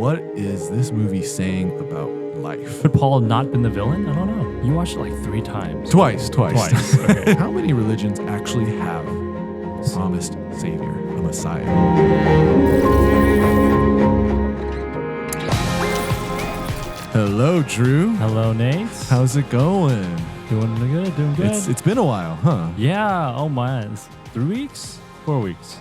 what is this movie saying about life? Could Paul have not been the villain? I don't know. You watched it like 3 times. Twice. Okay. How many religions actually have a promised savior, a Messiah? Hello, Drew. Hello, Nate. How's it going? Doing good. It's been a while, huh? Yeah. Oh my. It's 3 weeks? 4 weeks.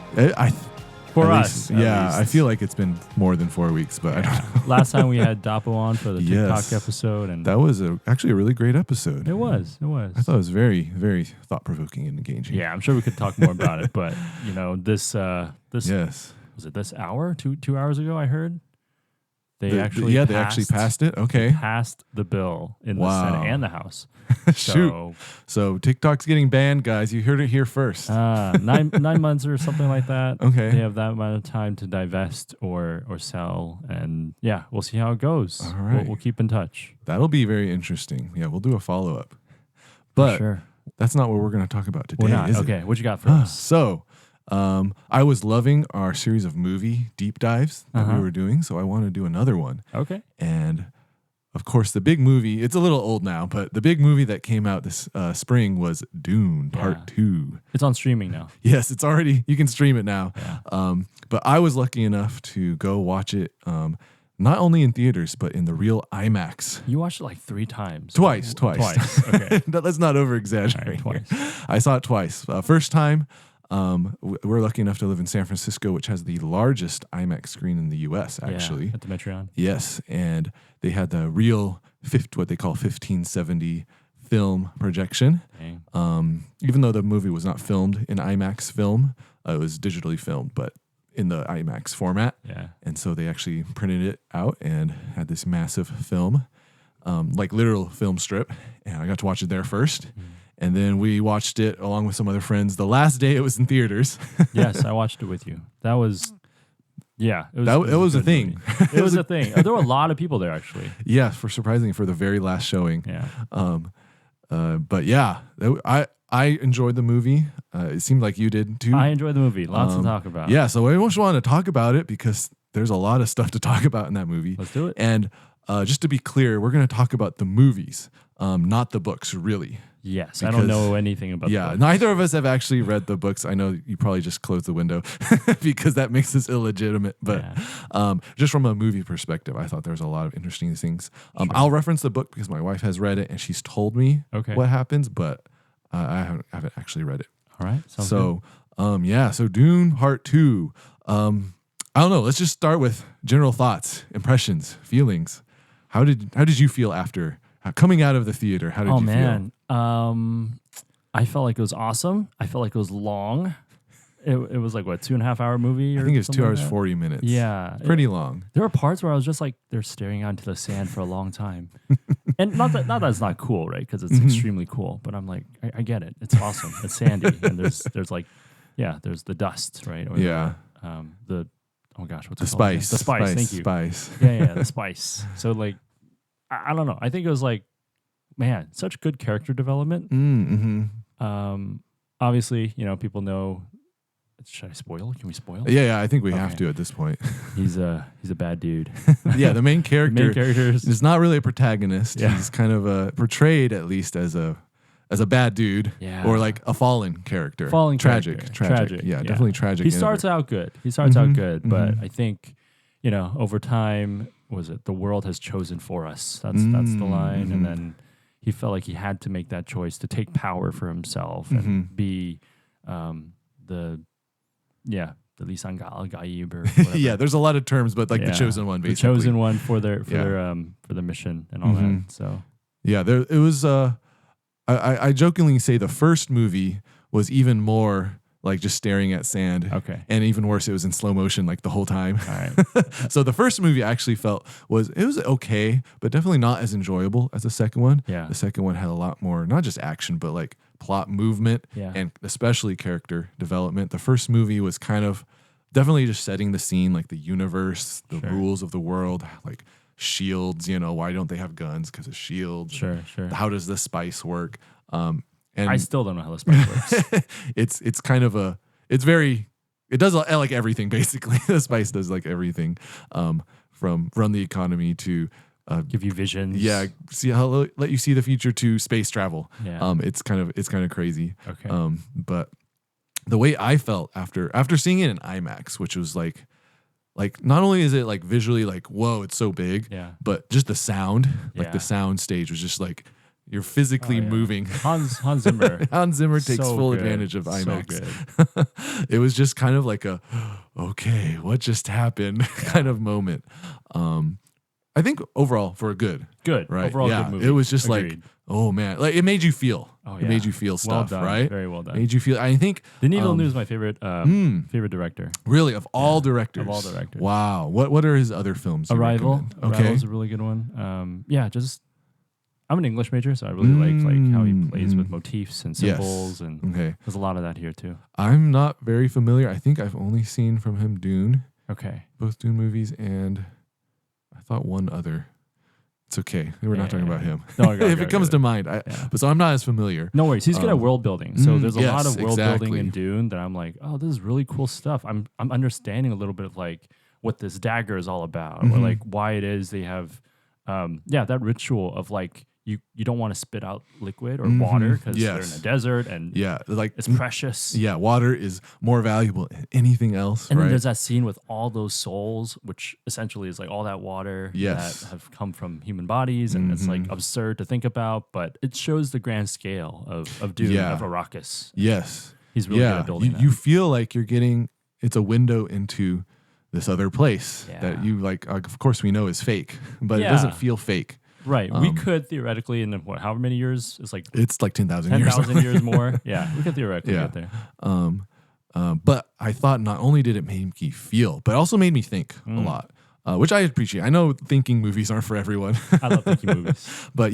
For At us, least. I feel like it's been more than 4 weeks, but I don't know. Last time we had Dapo on for the TikTok Yes. episode, and That was actually a really great episode. it was. I thought it was very, very thought-provoking and engaging. Yeah, I'm sure we could talk more about it, but this Yes. was it this hour? 2 hours ago, I heard they actually passed it. Okay. passed the bill in the Wow. Senate and the House. Shoot. So TikTok's getting banned, guys. You heard it here first. 9 months or something like that. Okay. They have that amount of time to divest or sell, and yeah, we'll see how it goes. All right. We'll keep in touch. That'll be very interesting. Yeah, we'll do a follow-up. For But sure. that's not what we're going to talk about today, We're not. is it? Okay, what you got for us? So, I was loving our series of movie deep dives that we Uh-huh. were doing, so I want to do another one. Okay. And of course, the big movie, it's a little old now, but the big movie that came out this spring was Dune Part 2. It's on streaming now. Yes, it's already, you can stream it now. Yeah. But I was lucky enough to go watch it not only in theaters, but in the real IMAX. You watched it like 3 times. Twice. Okay. Let's not over-exaggerate. All right, here. I saw it twice. First time, we're lucky enough to live in San Francisco, which has the largest IMAX screen in the U.S., actually. Yeah, at the Metreon. Yes, and they had the real, what they call 1570 film projection. Dang. Even though the movie was not filmed in IMAX film, it was digitally filmed, but in the IMAX format. Yeah. And so they actually printed it out and had this massive film, like literal film strip. And I got to watch it there first. And then we watched it along with some other friends the last day it was in theaters. Yes, I watched it with you. That was, yeah. It was a good thing. movie. It was a thing. There were a lot of people there, actually. Yeah, surprisingly for the very last showing. Yeah. But yeah, I enjoyed the movie. It seemed like you did too. I enjoyed the movie. Lots to talk about. Yeah, so I almost want to talk about it because there's a lot of stuff to talk about in that movie. Let's do it. And just to be clear, we're going to talk about the movies, not the books, really. Yes, I don't know anything about Yeah, the neither of us have actually read the books. I know you probably just closed the window because that makes this illegitimate. But just from a movie perspective, I thought there was a lot of interesting things. Sure. I'll reference the book because my wife has read it and she's told me what happens, but I haven't actually read it. All right. So Dune Part 2. I don't know. Let's just start with general thoughts, impressions, feelings. How did you feel after coming out of the theater? How did you feel? I felt like it was awesome. I felt like it was long. It was like, what, 2.5 hour movie? I think it's 2 hours, like 40 minutes. Yeah. Pretty long. There were parts where I was just like, they're staring out into the sand for a long time. And not that it's not cool, right? Because it's extremely cool. But I'm like, I get it. It's awesome. It's sandy. And there's like, there's the dust, right? Or oh gosh, what's the it called? spice. The spice, thank you. Spice. Yeah, the spice. So like, I don't know. I think it was like, man, such good character development. Obviously, people know. Should I spoil? Can we spoil? Yeah, I think we have to at this point. He's a bad dude. Yeah, the main character is is not really a protagonist. Yeah. He's kind of portrayed at least as a bad dude, or like a fallen character. Tragic. Yeah, definitely tragic. He starts out good. But I think, over time, the world has chosen for us. That's the line. And then he felt like he had to make that choice to take power for himself and be the Lisan Gaib or whatever. Yeah, there's a lot of terms, but like the chosen one, basically. The chosen one for their mission and all that. So yeah, it was. I jokingly say the first movie was even more like just staring at sand. Okay. And even worse, it was in slow motion like the whole time. All right. So the first movie I actually felt was okay, but definitely not as enjoyable as the second one. Yeah. The second one had a lot more, not just action, but like plot movement and especially character development. The first movie was kind of definitely just setting the scene, like the universe, the rules of the world, like shields, why don't they have guns? Because of shields. Sure. How does the spice work? And I still don't know how the spice works. it's kind of it does like everything basically. The spice does like everything. from run the economy to give you visions. Yeah, let you see the future to space travel. Yeah. It's kind of crazy. Okay. But the way I felt after seeing it in IMAX, which was like not only is it like visually like whoa, it's so big, but just the sound, like the sound stage was just like you're physically moving. Hans Zimmer. Hans Zimmer takes So full good. advantage of IMAX. So good. It was just kind of like a okay, what just happened kind of moment. I think overall for a good, right? Overall, good movie. It was just Agreed. like, oh man, like it made you feel. It made you feel stuff, well done. right? Very well done. Made you feel. I think Denis Villeneuve is my favorite director. Really, of all directors. Of all directors. Wow. What are his other films? Arrival. Okay, Arrival is a really good one. I'm an English major, so I really like how he plays with motifs and symbols, and there's a lot of that here too. I'm not very familiar. I think I've only seen from him Dune. Okay. Both Dune movies and. I thought one other. It's okay. We're not talking about him. No, if it comes to mind. But so I'm not as familiar. No worries. He's good at world building. So there's a lot of world exactly. building in Dune that I'm like, oh, this is really cool stuff. I'm understanding a little bit of like what this dagger is all about, or like why it is they have that ritual of like you don't want to spit out liquid or water because they're in a desert and like it's precious. Yeah, water is more valuable than anything else. And then there's that scene with all those souls, which essentially is like all that water that have come from human bodies, and it's like absurd to think about, but it shows the grand scale of Dune, of Arrakis. Yes. He's really good at building that. You feel like you're getting, it's a window into this other place that you like, of course we know is fake, but it doesn't feel fake. Right. We could theoretically, in however many years, it's like 10,000 years. 10,000 years more. Yeah, we could theoretically get there. But I thought not only did it make me feel, but also made me think a lot, which I appreciate. I know thinking movies aren't for everyone. I love thinking movies. But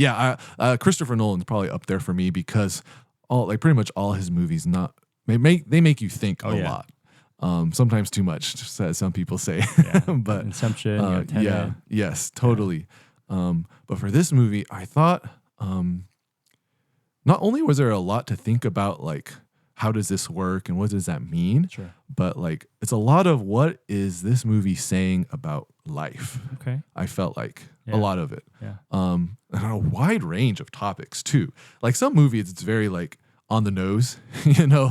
Christopher Nolan's probably up there for me because pretty much all his movies they make you think a lot. Sometimes too much, just as some people say. But Inception, Tenet. Yes, totally. But for this movie, I thought not only was there a lot to think about, like how does this work and what does that mean, but like it's a lot of what is this movie saying about life. Okay, I felt like a lot of it. And a wide range of topics too. Like some movies, it's very like on the nose,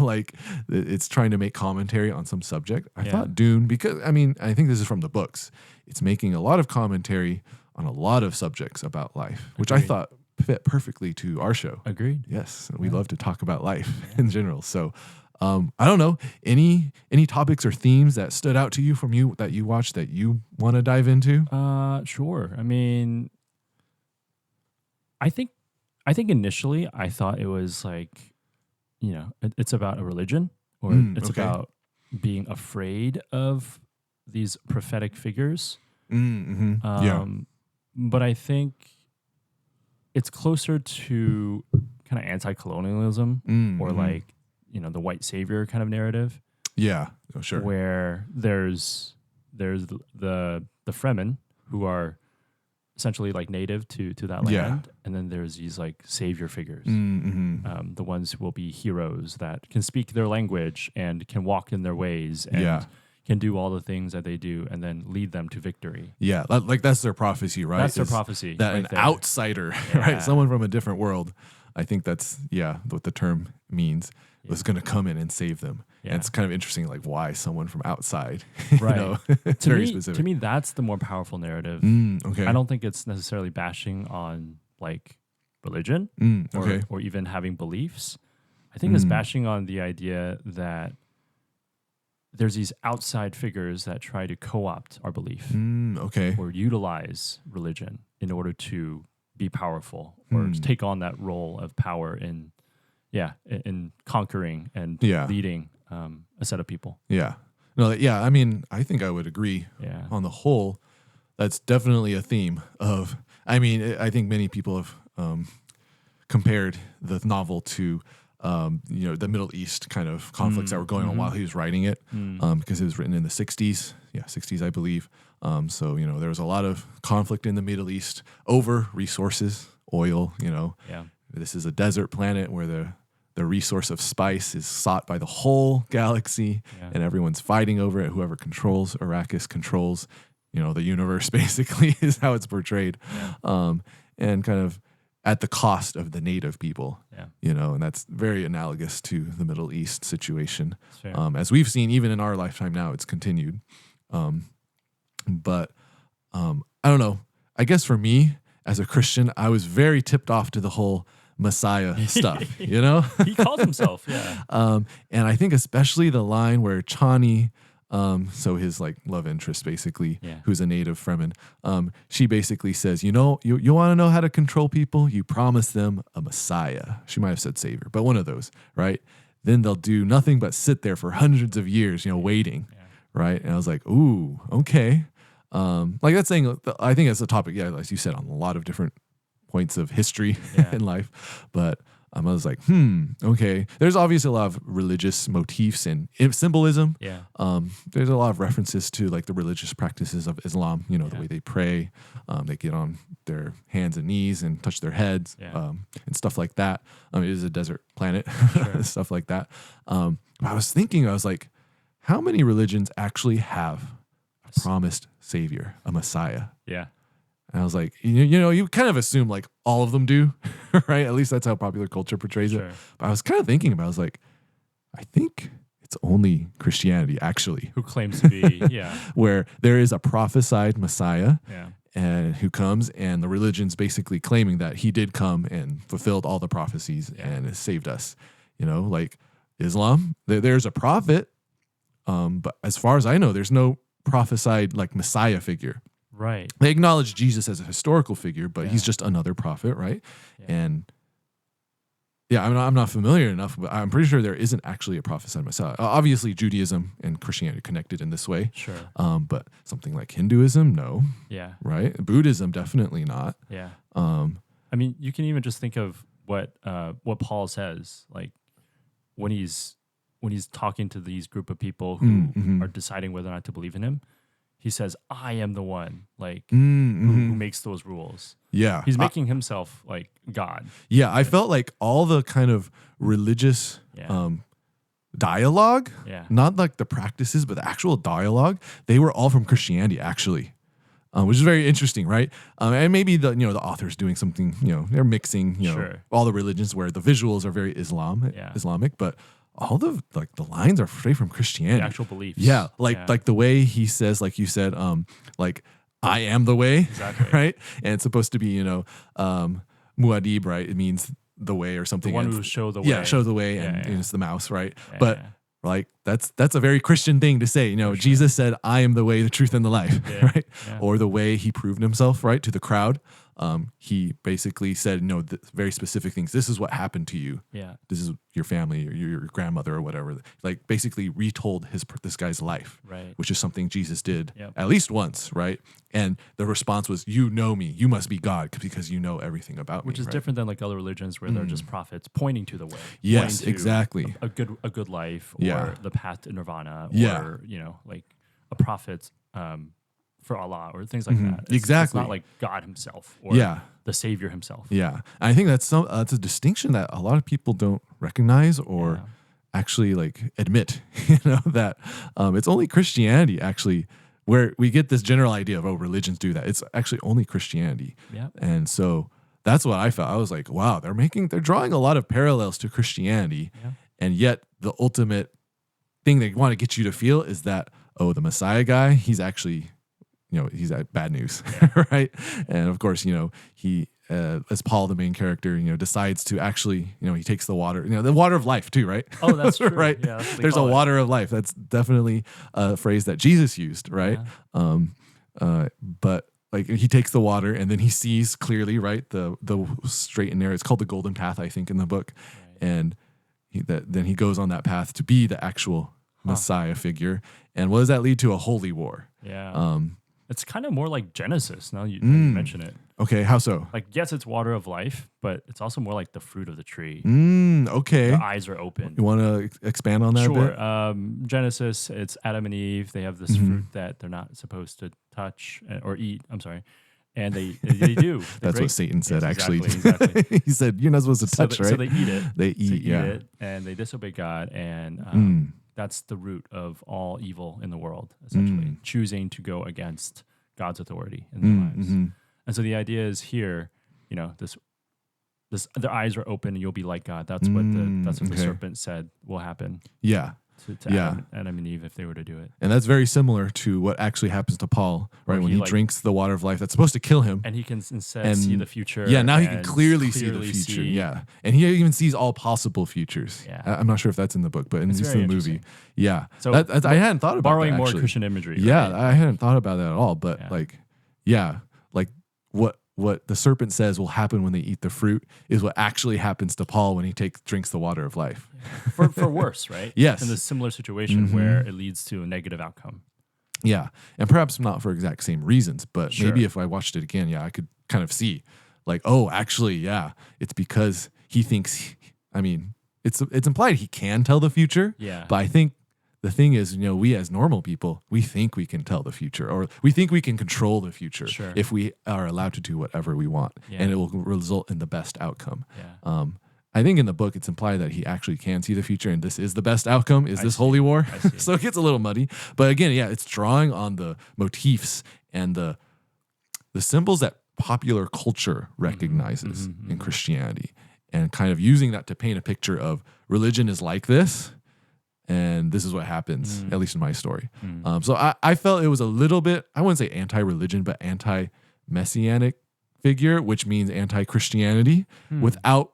like it's trying to make commentary on some subject. I thought Dune, because I think this is from the books, it's making a lot of commentary on a lot of subjects about life, which I thought fit perfectly to our show. Agreed. Yes, we love to talk about life in general. So, I don't know, any topics or themes that stood out to you that you watched that you want to dive into? Sure. I think initially I thought it was like, it's about a religion, or it's about being afraid of these prophetic figures. But I think it's closer to kind of anti-colonialism or like, the white savior kind of narrative. Yeah, sure. Where there's the Fremen who are essentially like native to that land, and then there's these like savior figures, the ones who will be heroes that can speak their language and can walk in their ways and can do all the things that they do and then lead them to victory. Yeah, like that's their prophecy, right? That's their prophecy. That right an there. Outsider, right? Someone from a different world. I think that's, what the term means, was going to come in and save them. Yeah. And it's kind of interesting, like why someone from outside, right. It's very specific. To me, that's the more powerful narrative. Okay. I don't think it's necessarily bashing on like religion or even having beliefs. I think it's bashing on the idea that there's these outside figures that try to co-opt our belief or utilize religion in order to be powerful or to take on that role of power in conquering and leading a set of people. Yeah. No, I think I would agree on the whole. That's definitely a theme of, I think many people have compared the novel to the Middle East kind of conflicts that were going on while he was writing it, because it was written in the 60s. Yeah, 60s, I believe. So, there was a lot of conflict in the Middle East over resources, oil, This is a desert planet where the resource of spice is sought by the whole galaxy and everyone's fighting over it. Whoever controls Arrakis controls, the universe basically is how it's portrayed. And kind of at the cost of the native people, and that's very analogous to the Middle East situation. As we've seen, even in our lifetime now, it's continued. But I don't know. I guess for me as a Christian, I was very tipped off to the whole Messiah stuff, He called himself, and I think especially the line where Chani, so his like love interest basically, who's a native Fremen, she basically says, you want to know how to control people? You promise them a Messiah. She might have said savior, but one of those, right? Then they'll do nothing but sit there for hundreds of years, waiting, right? And I was like, ooh, okay. Like that's saying, I think it's a topic, as you said, on a lot of different points of history in life, but I was like, okay. There's obviously a lot of religious motifs and symbolism. There's a lot of references to like the religious practices of Islam, the way they pray, they get on their hands and knees and touch their heads, and stuff like that. It is a desert planet, stuff like that. I was thinking, I was like, how many religions actually have a promised savior, a Messiah? And I was like, you kind of assume like all of them do, right? At least that's how popular culture portrays it. But I was kind of thinking about it. I was like, I think it's only Christianity actually who claims to be, where there is a prophesied Messiah and who comes, and the religion's basically claiming that he did come and fulfilled all the prophecies and has saved us. Like Islam, there's a prophet, but as far as I know, there's no prophesied like Messiah figure. Right. They acknowledge Jesus as a historical figure, but he's just another prophet, right? And I'm not familiar enough, but I'm pretty sure there isn't actually a prophesied Messiah. Obviously, Judaism and Christianity are connected in this way. But something like Hinduism, no. Right? Buddhism, definitely not. I mean, you can even just think of what Paul says, like when he's talking to these group of people who are deciding whether or not to believe in him. He says, I am the one, like, who makes those rules. He's making himself like God. I felt like all the kind of religious dialogue, not like the practices, but the actual dialogue, they were all from Christianity, actually. Which is very interesting, right? And maybe the author's doing something, they're mixing, all the religions where the visuals are very Islamic, but all the lines are straight from Christianity. The actual beliefs. Like the way he says, like you said, like I am the way, right? And it's supposed to be, muad'Dib, right? It means the way or something. The one who show the way. Show the way, and it's the mouse, right? But like that's a very Christian thing to say. Jesus said, "I am the way, the truth, and the life," right? Or the way he proved himself, right, to the crowd. He basically said, very specific things. This is what happened to you. This is your family or your grandmother or whatever. Like basically retold this guy's life, which is something Jesus did at least once, right? And the response was, you know me, you must be God because you know everything about me. Which is different than like other religions where they're just prophets pointing to the way. Yes, exactly. A good life or the path to nirvana or, like a prophet, for Allah or things like that. It's not like God himself or the Savior himself. And I think that's it's a distinction that a lot of people don't recognize or actually like admit, that it's only Christianity actually where we get this general idea of, religions do that. It's actually only Christianity. And so that's what I felt. I was like, wow, they're drawing a lot of parallels to Christianity. And yet the ultimate thing they want to get you to feel is that, the Messiah guy, he's actually, he's bad news, right? And of course, he, as Paul, the main character, decides to actually, he takes the water, the water of life too, right? Oh, that's true. Right. Yeah, there's a water of life. That's definitely a phrase that Jesus used, right? But like he takes the water and then he sees clearly, right? The straight and narrow. It's called the golden path, I think, in the book. And then he goes on that path to be the actual Messiah figure. And what does that lead to? A holy war. It's kind of more like Genesis now you mention it. Okay, how so? Like, yes, it's water of life, but it's also more like the fruit of the tree. Okay. The eyes are open. You want to expand on that a bit? Sure. Genesis, it's Adam and Eve. They have this fruit that they're not supposed to touch or eat. I'm sorry. And they do. That's what Satan said, actually. Exactly. He said, you're not supposed to touch, right? So they eat it. They eat it, and they disobey God. And that's the root of all evil in the world, essentially. Choosing to go against God's authority in their lives. And so the idea is here, this their eyes are open and you'll be like God. That's what the serpent said will happen. Yeah. To Adam and Eve if they were to do it. And that's very similar to what actually happens to Paul, right? When he drinks the water of life that's supposed to kill him. And he can instead see the future. Yeah, now he can clearly see the future. Yeah. And he even sees all possible futures. Yeah. I'm not sure if that's in the book, but in the movie. Yeah. So I hadn't thought about borrowing that, more Christian imagery. Yeah, right? I hadn't thought about that at all. But what the serpent says will happen when they eat the fruit is what actually happens to Paul when he drinks the water of life. For worse, right? Yes. In a similar situation where it leads to a negative outcome. Yeah. And perhaps not for exact same reasons, but maybe if I watched it again, I could kind of see like, oh, actually, it's because he thinks, it's implied he can tell the future. Yeah. But I think the thing is, we as normal people, we think we can tell the future, or we think we can control the future if we are allowed to do whatever we want, and it will result in the best outcome. Yeah. I think in the book it's implied that he actually can see the future, and this is the best outcome. Is this holy war? So it gets a little muddy. But again, it's drawing on the motifs and the symbols that popular culture recognizes in Christianity, and kind of using that to paint a picture of religion is like this. And this is what happens, at least in my story. So I felt it was a little bit, I wouldn't say anti-religion, but anti-messianic figure, which means anti-Christianity, without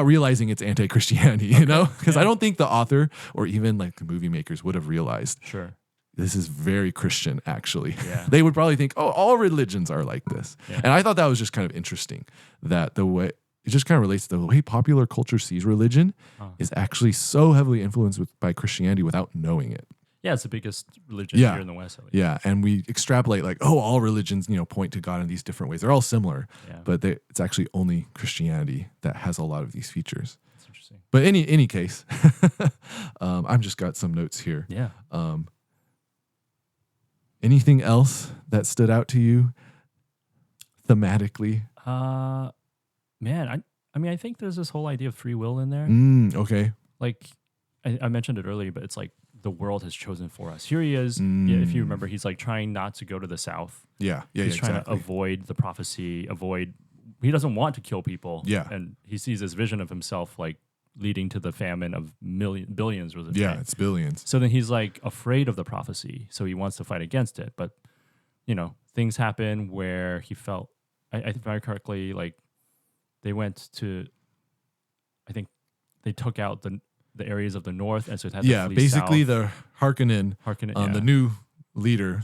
realizing it's anti-Christianity, Because I don't think the author or even like the movie makers would have realized. Sure. This is very Christian, actually. Yeah. They would probably think, oh, all religions are like this. Yeah. And I thought that was just kind of interesting, that the way it just kind of relates to the way popular culture sees religion is actually so heavily influenced by Christianity without knowing it. Yeah, it's the biggest religion here in the West. At least. Yeah, and we extrapolate like, oh, all religions, point to God in these different ways. They're all similar, but it's actually only Christianity that has a lot of these features. That's interesting. But any case, I've just got some notes here. Yeah. Anything else that stood out to you thematically? Man, I think there's this whole idea of free will in there. Okay. Like I mentioned it earlier, but it's like the world has chosen for us. Here he is. Yeah, if you remember, he's like trying not to go to the south. Yeah. He's trying to avoid the prophecy, he doesn't want to kill people. Yeah. And he sees this vision of himself like leading to the famine of billions. Was it? Yeah, right? It's billions. So then he's like afraid of the prophecy. So he wants to fight against it. But, things happen where he felt, I think very correctly, like, they went to, I think they took out the areas of the north, and so it had to flee basically south. The Harkonnen, the new leader,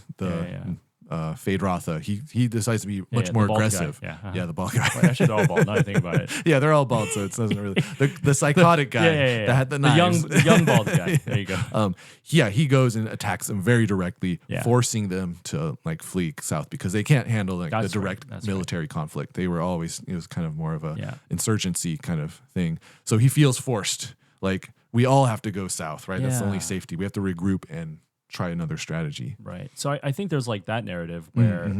Fade Rotha, he decides to be much more aggressive. The bald guy. Well, actually, they're all bald. Now I think about it. Yeah, they're all bald, so it doesn't really. The psychotic guy that had the knives. The young bald guy. There you go. He goes and attacks them very directly, forcing them to like flee south because they can't handle the direct military conflict. They were always, it was kind of more of a insurgency kind of thing. So he feels forced, like we all have to go south, right? That's the only safety. We have to regroup and try another strategy. Right. So I think there's like that narrative where,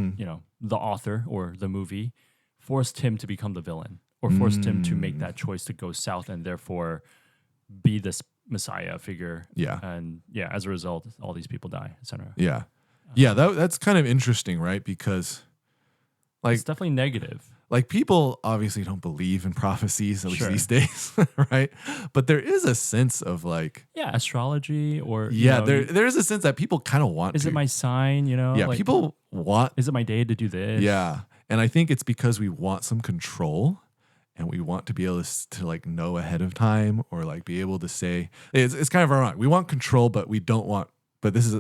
the author or the movie forced him to become the villain or forced him to make that choice to go south and therefore be this Messiah figure. Yeah. And as a result, all these people die, etc. Yeah. That's kind of interesting, right? Because like it's definitely negative. Like people obviously don't believe in prophecies, at least these days, right? But there is a sense of like astrology or there is a sense that people kind of want. Is it my sign? Like, people want. Is it my day to do this? Yeah, and I think it's because we want some control, and we want to be able to like know ahead of time, or like be able to say it's kind of ironic. We want control, but we don't want. But this is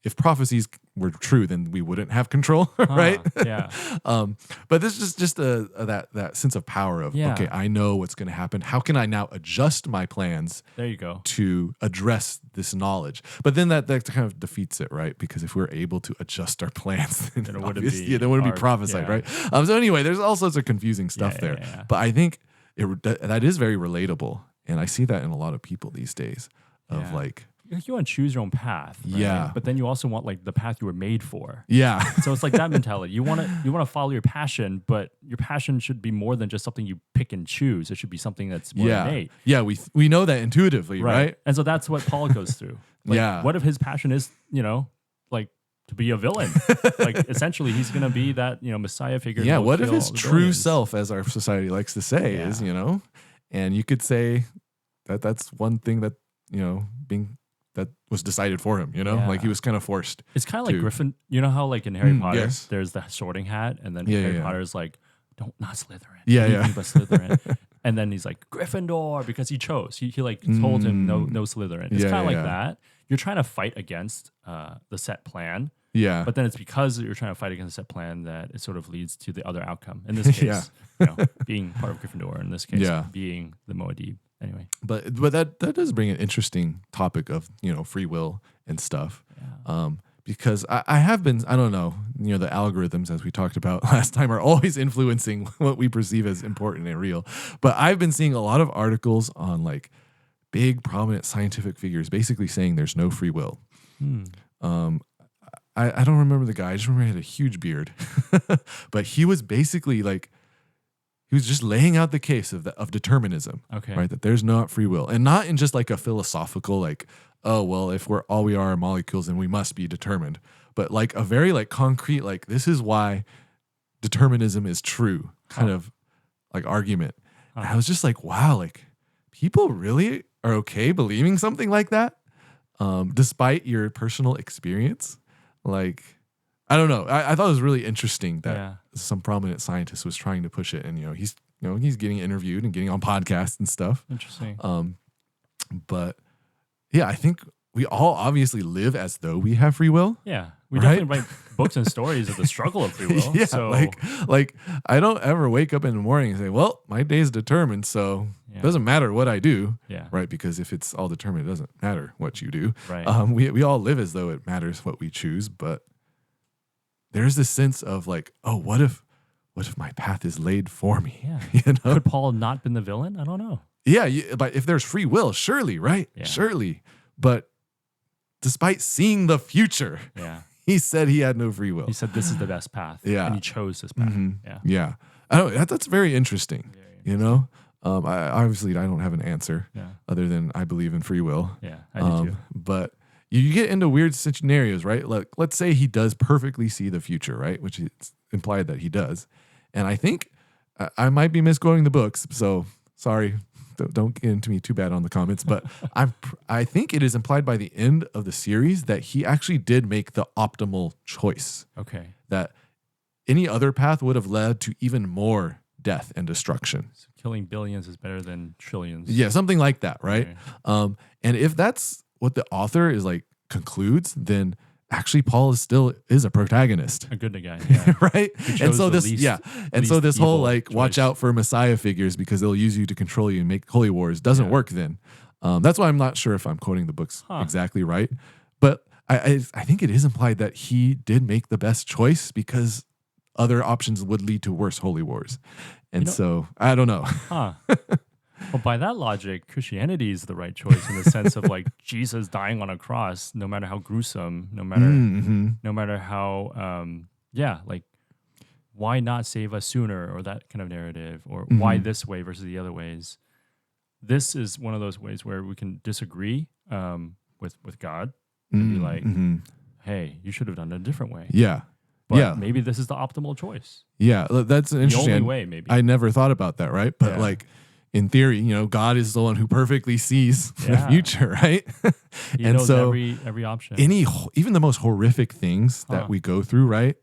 if prophecies were true, then we wouldn't have control, right? Yeah. But this is just that sense of power of, okay, I know what's going to happen. How can I now adjust my plans? There you go. To address this knowledge. But then that kind of defeats it, right? Because if we're able to adjust our plans, then it wouldn't be prophesied, right? So anyway, there's all sorts of confusing stuff there. Yeah. But I think that is very relatable. And I see that in a lot of people these days of like, you want to choose your own path, right? Yeah. But then you also want like the path you were made for. Yeah. So it's like that mentality. You want to follow your passion, but your passion should be more than just something you pick and choose. It should be something that's more innate. Yeah, we know that intuitively, right? And so that's what Paul goes through. Like, what if his passion is, like to be a villain. Like essentially, he's going to be that Messiah figure. Yeah. What if his true self, as our society likes to say, is and you could say that's one thing that that was decided for him. Like he was kind of forced. It's kind of like Griffin. You know how like in Harry Potter, there's the sorting hat, and then Harry Potter's like, not Slytherin. Anything but Slytherin. And then he's like Gryffindor because he chose. He like told him no Slytherin. It's kind of like that. You're trying to fight against the set plan. Yeah. But then it's because you're trying to fight against the set plan that it sort of leads to the other outcome. In this case, being part of Gryffindor. In this case, being the Muad'Dib. Anyway. But that does bring an interesting topic of free will and stuff. Yeah. Because I have been, I don't know, the algorithms, as we talked about last time, are always influencing what we perceive as important and real. But I've been seeing a lot of articles on like big, prominent scientific figures basically saying there's no free will. I don't remember the guy. I just remember he had a huge beard. But he was basically like, he was just laying out the case of determinism. Okay. Right? That there's not free will. And not in just like a philosophical, like, oh, well, if all we are molecules, then we must be determined. But like a very like concrete, like this is why determinism is true kind of like argument. And I was just like, wow, like people really are okay believing something like that, despite your personal experience. Like, I don't know. I thought it was really interesting that some prominent scientist was trying to push it, and he's getting interviewed and getting on podcasts and stuff. Interesting. But yeah, I think we all obviously live as though we have free will. Yeah, we definitely write books and stories of the struggle of free will. Yeah, so. like I don't ever wake up in the morning and say, well, my day's determined, so it doesn't matter what I do. Yeah. Right, because if it's all determined, it doesn't matter what you do. Right. We all live as though it matters what we choose, but there's this sense of like, oh, what if my path is laid for me? Yeah. Could Paul not been the villain? I don't know. Yeah, but if there's free will, surely, right? Yeah. Surely. But despite seeing the future, he said he had no free will. He said this is the best path. Yeah. And he chose this path. Mm-hmm. Yeah. I don't know. That's very interesting. I don't have an answer other than I believe in free will. Yeah, I do too. But you get into weird scenarios, right? Like, let's say he does perfectly see the future, right? Which is implied that he does. And I think I might be misquoting the books, so sorry. Don't get into me too bad on the comments, but I think it is implied by the end of the series that he actually did make the optimal choice. Okay. That any other path would have led to even more death and destruction. So killing billions is better than trillions. Yeah, something like that, right? Okay. And if that's what the author is like concludes, then actually Paul is a protagonist, a good guy, right? And so this whole like choice. Watch out for Messiah figures because they'll use you to control you and make holy wars doesn't work. Then that's why I'm not sure if I'm quoting the books exactly right, but I think it is implied that he did make the best choice because other options would lead to worse holy wars, and so I don't know. Well, by that logic, Christianity is the right choice in the sense of like Jesus dying on a cross, no matter how gruesome, no matter how, like why not save us sooner, or that kind of narrative, or why this way versus the other ways. This is one of those ways where we can disagree with God and be like, hey, you should have done it a different way. Yeah. But maybe this is the optimal choice. Yeah, that's an interesting. The only way, maybe. I never thought about that, right? But like, in theory, God is the one who perfectly sees the future, right? He knows every option. Even the most horrific things that we go through, right?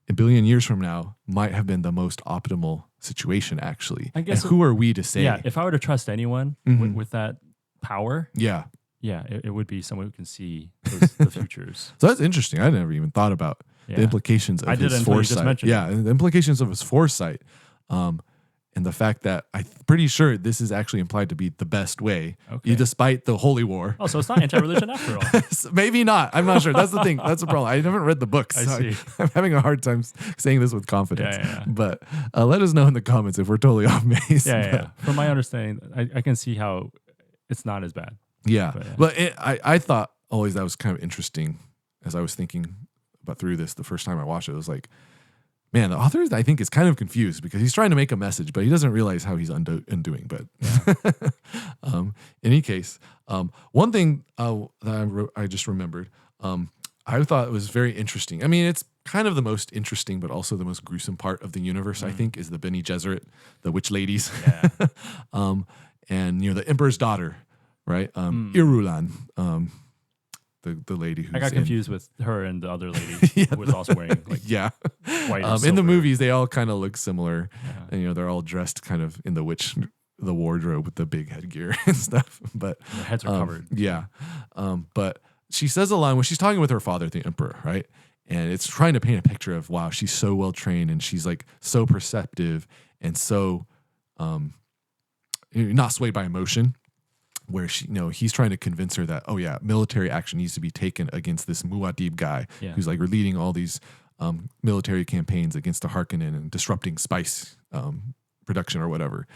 A billion years from now might have been the most optimal situation, actually. I guess. And who are we to say? Yeah, if I were to trust anyone with that power, it would be someone who can see the futures. So that's interesting. I never even thought about the implications of his foresight. And the implications of his foresight. And the fact that I'm pretty sure this is actually implied to be the best way, despite the Holy War. Oh, so it's not anti-religion after all. Maybe not. I'm not sure. That's the thing. That's the problem. I haven't read the books. I see. I'm having a hard time saying this with confidence. But let us know in the comments if we're totally off base. From my understanding, I can see how it's not as bad. But I thought always that was kind of interesting as I was thinking about through this the first time I watched it. It was like, man, the author, I think, is kind of confused because he's trying to make a message, but he doesn't realize how he's undoing. But in any case, one thing that I just remembered, I thought it was very interesting. I mean, it's kind of the most interesting, but also the most gruesome part of the universe, I think, is the Bene Gesserit, the witch ladies. Yeah. And, the Emperor's daughter, right? Irulan, the lady who's I got confused with her and the other lady who was also wearing white and in the silver. movies, they all kind of look similar. And, they're all dressed kind of in the wardrobe with the big headgear and stuff. But their heads are covered. Yeah. But she says a line when she's talking with her father, the emperor, right? And it's trying to paint a picture of, wow, she's so well trained and she's like so perceptive and so not swayed by emotion, where he's trying to convince her that, oh yeah, military action needs to be taken against this Muad'Dib guy who's like leading all these military campaigns against the Harkonnen and disrupting spice production or whatever.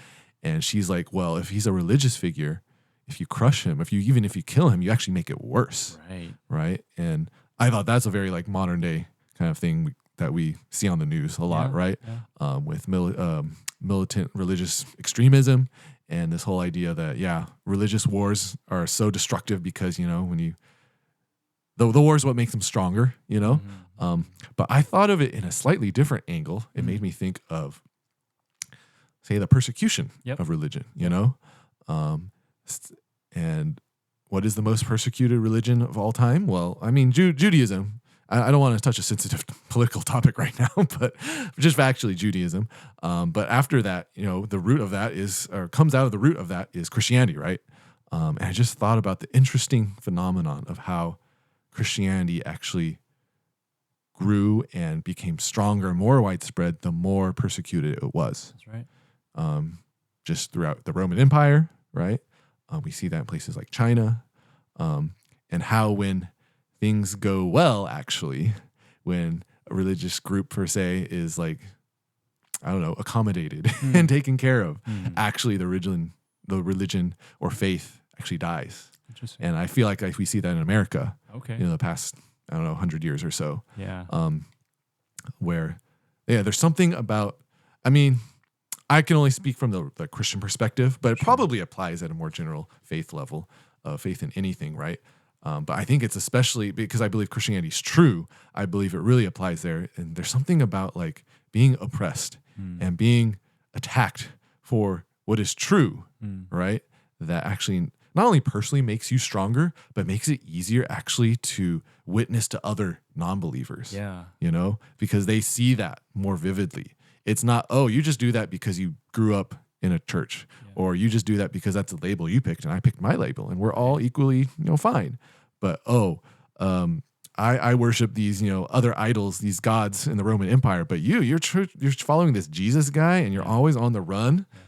And she's like, well, if he's a religious figure, if you crush him, if you kill him, you actually make it worse. Right. And I thought that's a very like modern day kind of thing that we see on the news a lot, right? Yeah. With militant religious extremism and this whole idea that, religious wars are so destructive because, when the war is what makes them stronger, But I thought of it in a slightly different angle. It made me think of, say, the persecution of religion, and what is the most persecuted religion of all time? Well, I mean, Judaism. I don't want to touch a sensitive political topic right now, but just factually Judaism. But after that, the root of that comes out of the root of that is Christianity, right? And I just thought about the interesting phenomenon of how Christianity actually grew and became stronger, more widespread, the more persecuted it was. That's right. Just throughout the Roman Empire, right? We see that in places like China, and how when things go well, actually, when a religious group per se is like, I don't know, accommodated and taken care of, actually the religion or faith actually dies. Interesting. And I feel like we see that in America. Okay. The past, I don't know, 100 years or so. Yeah. Where, there's something about, I mean, I can only speak from the Christian perspective, but it probably applies at a more general faith level, faith in anything, right? But I think it's especially because I believe Christianity is true. I believe it really applies there. And there's something about like being oppressed and being attacked for what is true, right? That actually not only personally makes you stronger, but makes it easier actually to witness to other non-believers. Yeah. Because they see that more vividly. It's not, oh, you just do that because you grew up in a church, or you just do that because that's the label you picked and I picked my label and we're all equally, fine. But, I worship these, other idols, these gods in the Roman Empire, but you're following this Jesus guy and you're always on the run. Yeah.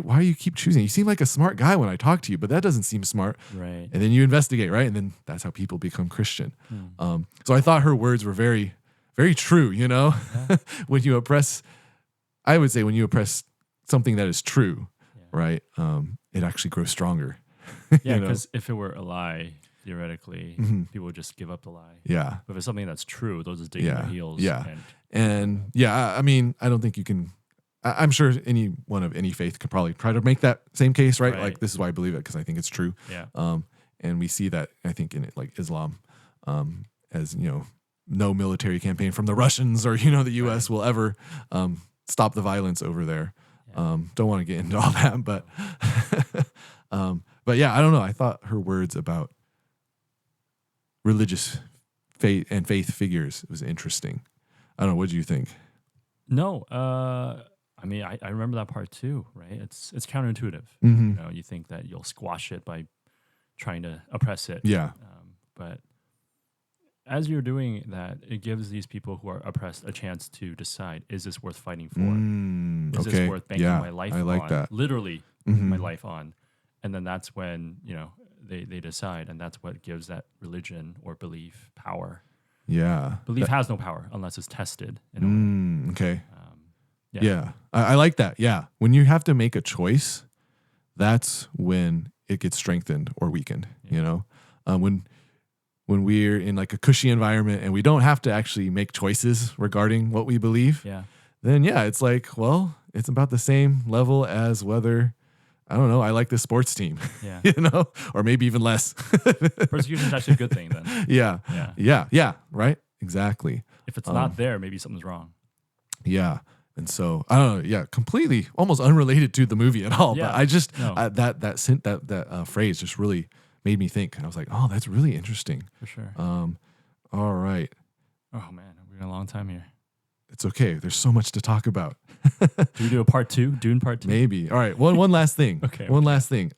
Why do you keep choosing? You seem like a smart guy when I talk to you, but that doesn't seem smart. Right. And then you investigate, right? And then that's how people become Christian. So I thought her words were very, very true, when you oppress, I would say when you oppress something that is true, right? It actually grows stronger. Yeah, because if it were a lie, theoretically, people would just give up the lie. Yeah. But if it's something that's true, they'll just dig in their heels. Yeah. And I mean, I don't think you can, I'm sure anyone of any faith could probably try to make that same case, right? Like, this is why I believe it, because I think it's true. Yeah. And we see that, I think, in like Islam, as, no military campaign from the Russians or, the U.S. will ever stop the violence over there. Yeah. Don't want to get into all that, but I don't know. I thought her words about religious faith and faith figures was interesting. I don't know. What do you think? No, I mean, I remember that part too, right? It's counterintuitive. You think that you'll squash it by trying to oppress it. Yeah. But as you're doing that, it gives these people who are oppressed a chance to decide, is this worth fighting for? Is this worth banking my life on? I like that. Literally my life on. And then that's when, they decide, and that's what gives that religion or belief power. Yeah. Belief has no power unless it's tested. Okay. I like that. Yeah. When you have to make a choice, that's when it gets strengthened or weakened, when we're in like a cushy environment and we don't have to actually make choices regarding what we believe, then it's like, well, it's about the same level as whether I don't know, I like this sports team. Yeah. You know, or maybe even less. Persecution is actually a good thing then. Yeah. Right. Exactly. If it's not there, maybe something's wrong. Yeah. And so I don't know. Yeah, completely, almost unrelated to the movie at all. Yeah. But I just that phrase just really made me think, and I was like, oh, that's really interesting. For sure. All right. Oh man, we're in a long time here. It's okay. There's so much to talk about. Do we do a part 2? Dune part 2? Maybe. All right. One last thing. Okay. One last thing.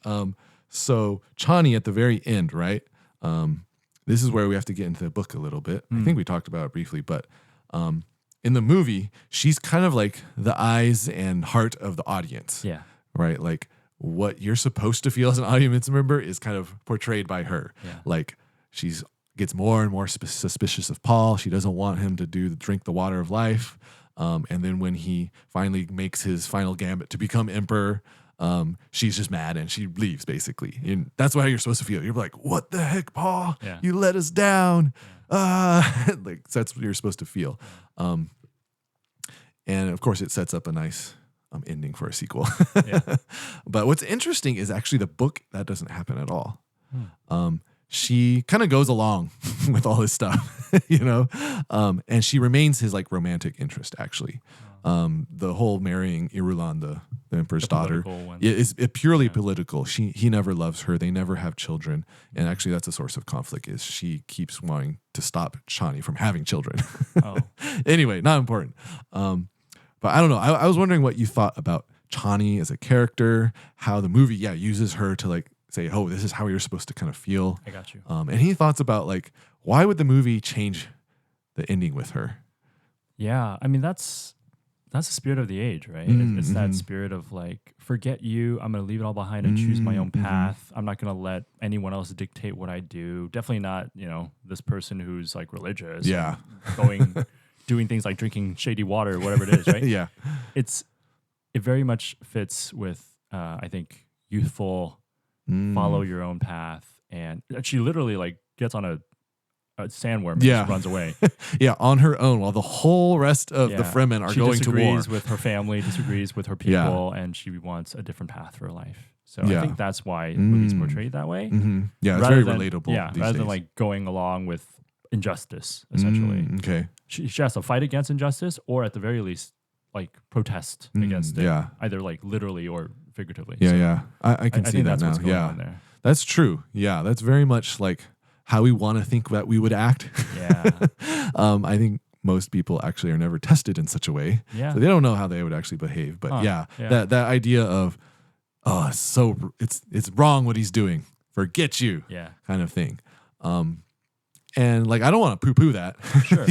So Chani at the very end, right? This is where we have to get into the book a little bit. I think we talked about it briefly, but in the movie, she's kind of like the eyes and heart of the audience. Yeah. Right? Like what you're supposed to feel as an audience member is kind of portrayed by her. Yeah. Like she's gets more and more suspicious of Paul. She doesn't want him to drink the water of life. And then when he finally makes his final gambit to become emperor, she's just mad and she leaves basically. And that's how you're supposed to feel. You're like, what the heck, Paul? Yeah. You let us down. Like that's what you're supposed to feel. And of course it sets up a nice ending for a sequel. Yeah. But what's interesting is actually the book, that doesn't happen at all. She kind of goes along with all his stuff, you know, and she remains his like romantic interest. Actually, the whole marrying Irulan, the emperor's daughter, is purely political. He never loves her. They never have children, and actually, that's a source of conflict. Is she keeps wanting to stop Chani from having children. Oh. Anyway, not important. But I don't know. I was wondering what you thought about Chani as a character, how the movie, uses her to like say, oh, this is how you're supposed to kind of feel. I got you. And he thoughts about like, why would the movie change the ending with her? Yeah, I mean that's the spirit of the age, right? It's that spirit of like, forget you, I'm gonna leave it all behind and choose my own path. I'm not gonna let anyone else dictate what I do. Definitely not, this person who's like religious. Yeah, doing things like drinking shady water, whatever it is, right? Yeah, it very much fits with I think youthful. Follow your own path, and she literally like gets on a sandworm and just runs away. On her own, while the whole rest of the Fremen are going to war. She disagrees with her family, disagrees with her people, and she wants a different path for her life. So I think that's why the movie's portrayed that way. Yeah, it's very relatable. Yeah, rather than like going along with injustice, essentially. Okay, she has to fight against injustice, or at the very least, like protest against it, either like literally or figuratively. I can see that now. What's going on there. That's true. Yeah, that's very much like how we want to think that we would act. Yeah. I think most people actually are never tested in such a way. Yeah. So they don't know how they would actually behave. But that idea of it's wrong what he's doing. Forget you. Yeah. Kind of thing. And like I don't want to poo-poo that. Sure.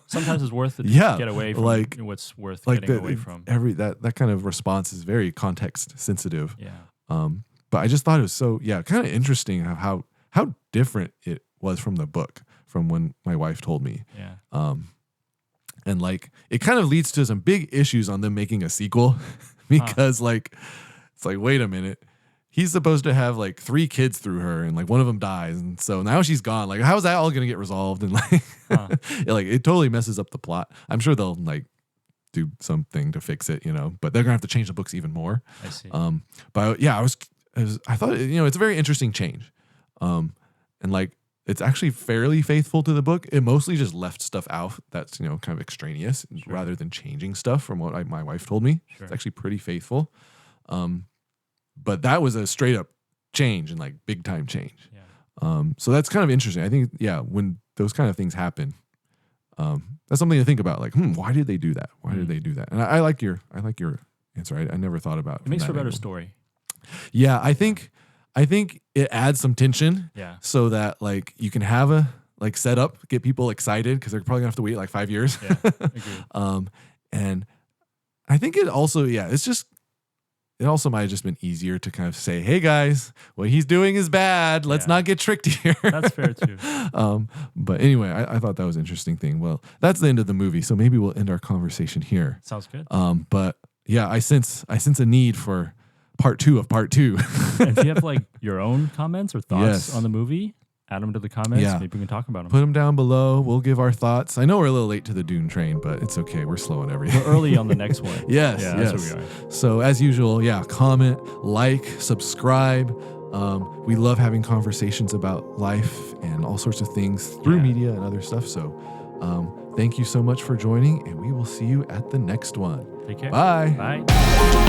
Sometimes it's worth it to get away from like what's worth getting away from. That kind of response is very context sensitive. Yeah. But I just thought it was so kind of interesting how different it was from the book, from when my wife told me. Yeah. And like it kind of leads to some big issues on them making a sequel because like it's like, wait a minute. He's supposed to have like 3 kids through her, and like one of them dies, and so now she's gone. Like, how is that all going to get resolved? And like, it totally messes up the plot. I'm sure they'll like do something to fix it, but they're gonna have to change the books even more. I see. But I thought it's a very interesting change, and like it's actually fairly faithful to the book. It mostly just left stuff out that's kind of extraneous rather than changing stuff. From what my wife told me, it's actually pretty faithful. But that was a straight up change and like big time change. Yeah. So that's kind of interesting. I think, when those kind of things happen, that's something to think about. Like, why did they do that? Why did they do that? And I like your answer. I never thought about it. It makes for a better story. Yeah, I think it adds some tension. Yeah. So that like you can have a like setup, get people excited because they're probably gonna have to wait like 5 years. Yeah. Agreed. And I think it also it also might have just been easier to kind of say, hey guys, what he's doing is bad. Let's not get tricked here. That's fair too. But anyway, I thought that was an interesting thing. Well, that's the end of the movie. So maybe we'll end our conversation here. Sounds good. But I sense a need for part 2 of part 2. And if you have like your own comments or thoughts on the movie, add them to the comments. Yeah. Maybe we can talk about them. Put them down below. We'll give our thoughts. I know we're a little late to the Dune train, but it's okay. We're slow and everything. We're early on the next one. Yes, yeah, yes. that's where we are. So as usual, comment, like, subscribe. We love having conversations about life and all sorts of things through media and other stuff. So thank you so much for joining, and we will see you at the next one. Take care. Bye. Bye.